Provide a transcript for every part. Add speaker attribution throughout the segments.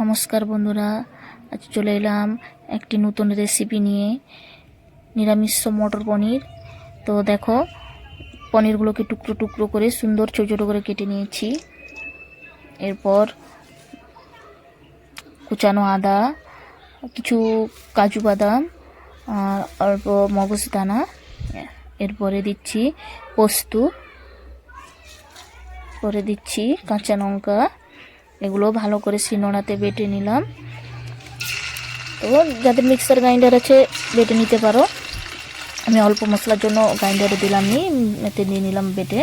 Speaker 1: নমস্কার বন্ধুরা, আজ চলে এলাম একটি নতুন রেসিপি নিয়ে, নিরামিষ মটর পনির। তো দেখো, পনিরগুলোকে টুকরো টুকরো করে সুন্দর ছোটো ছোটো করে কেটে নিয়েছি। এরপর কুচানো আদা, কিছু কাজু বাদাম আর অল্প মগজদানা, এরপরে দিচ্ছি পোস্ত, পরে দিচ্ছি কাঁচা লঙ্কা। এগুলো ভালো করে শিলনোড়াতে বেটে নিলাম। তো যাদের মিক্সার গ্রাইন্ডার আছে বেটে নিতে পারো, আমি অল্প মশলার জন্য গ্রাইন্ডারে দিলাম নি, এতে নিয়ে নিলাম বেটে।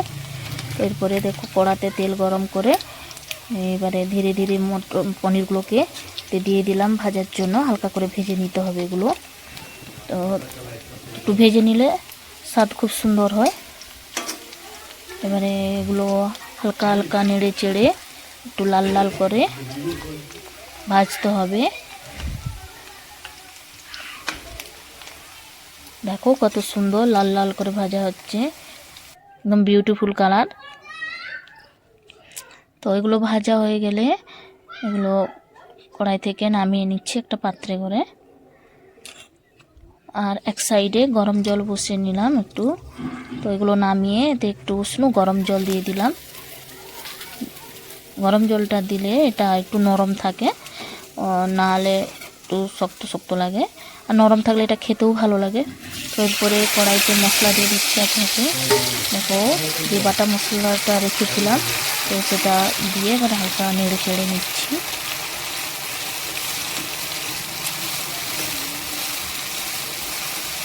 Speaker 1: এরপরে দেখো, কড়াতে তেল গরম করে এবারে ধীরে ধীরে পনিরগুলোকে দিয়ে দিলাম ভাজার জন্য। হালকা করে ভেজে নিতে হবে এগুলো। তো একটু ভেজে নিলে স্বাদ খুব সুন্দর হয়। এবারে এগুলো হালকা হালকা নেড়ে চেড়ে একটু লাল লাল করে ভাজতে হবে। দেখো কত সুন্দর লাল লাল করে ভাজা হচ্ছে, একদম বিউটিফুল কালার। তো এগুলো ভাজা হয়ে গেলে এগুলো কড়াই থেকে নামিয়ে নিচ্ছি একটা পাত্রে করে। আর এক সাইডে গরম জল বসিয়ে নিলাম একটু। তো এগুলো নামিয়ে এতে একটু উষ্ণ গরম জল দিয়ে দিলাম। গরম জলটা দিলে এটা একটু নরম থাকে, না হলে একটু শক্ত শক্ত লাগে। আর নরম থাকলে এটা খেতেও ভালো লাগে। তো এরপরে কড়াইতে মশলা দিয়ে দিচ্ছি আপনাকে। দেখো, যে বাটা মশলাটা রেখেছিলাম, তো সেটা দিয়ে এবার হালকা নেড়ে চেড়ে নিচ্ছি।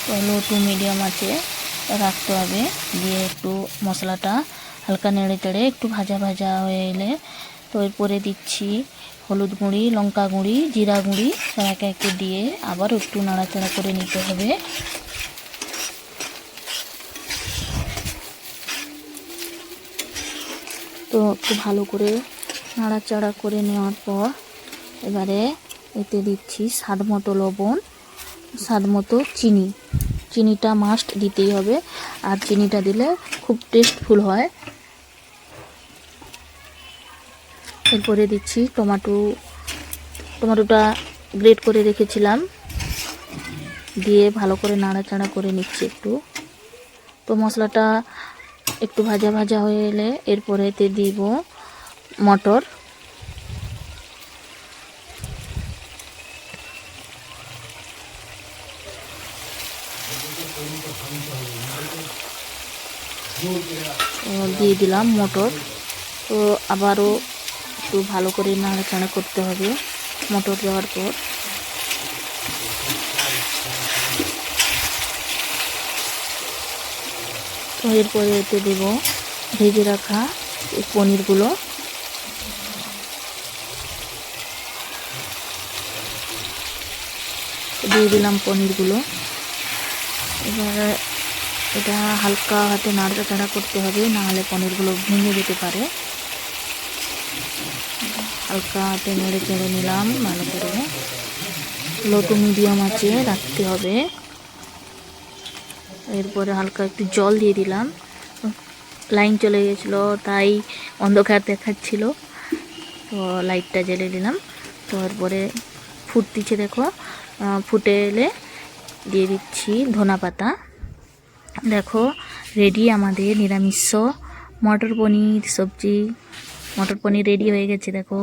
Speaker 1: তো লো টু মিডিয়াম আছে রাখতে হবে। দিয়ে একটু মশলাটা হালকা নেড়ে চেড়ে একটু ভাজা ভাজা হয়ে এলে, তো এরপরে দিচ্ছি হলুদ গুঁড়ি, লঙ্কা গুঁড়ি, জিরা গুঁড়ি, একে একে দিয়ে আবার একটু নাড়াচাড়া করে নিতে হবে। তো একটু ভালো করে নাড়াচাড়া করে নেওয়ার পর এবারে এতে দিচ্ছি স্বাদ মতো লবণ, স্বাদ মতো চিনি। চিনিটা মাস্ট দিতেই হবে, আর চিনিটা দিলে খুব টেস্টফুল হয়। এরপরে দিচ্ছি টমেটোটা গ্রেট করে রেখেছিলাম, দিয়ে ভালো করে নাড়াচাড়া করে নিচ্ছি একটু। তো মশলাটা একটু ভাজা ভাজা হয়ে এলে এরপরে এতে দিব মটর। দিয়ে দিলাম মটর। তো আবারও একটু ভালো করে নাড়াচাড়া করতে হবে মটর দেওয়ার পর। তো এরপরে এতে দেব ভেজে রাখা এই পনিরগুলো। দিয়ে দিলাম পনিরগুলো। এবার এটা হালকা হাতে নাড়াচাড়া করতে হবে, নাহলে পনিরগুলো ভেঙে যেতে পারে। হালকা হাতে নেড়ে চেড়ে নিলাম ভালো করে। লো টু মিডিয়াম আছে রাখতে হবে। এরপরে হালকা একটু জল দিয়ে দিলাম। লাইন চলে গেছিলো, তাই অন্ধকার দেখাচ্ছিল, তো লাইটটা জ্বেলে দিলাম। তো এরপরে ফুটতিছে, দেখো ফুটে এলে দিয়ে দিচ্ছি ধনা পাতা। দেখো, রেডি আমাদের নিরামিষ মটর পনির সবজি। মটর পনির রেডি হয়ে গেছে দেখো।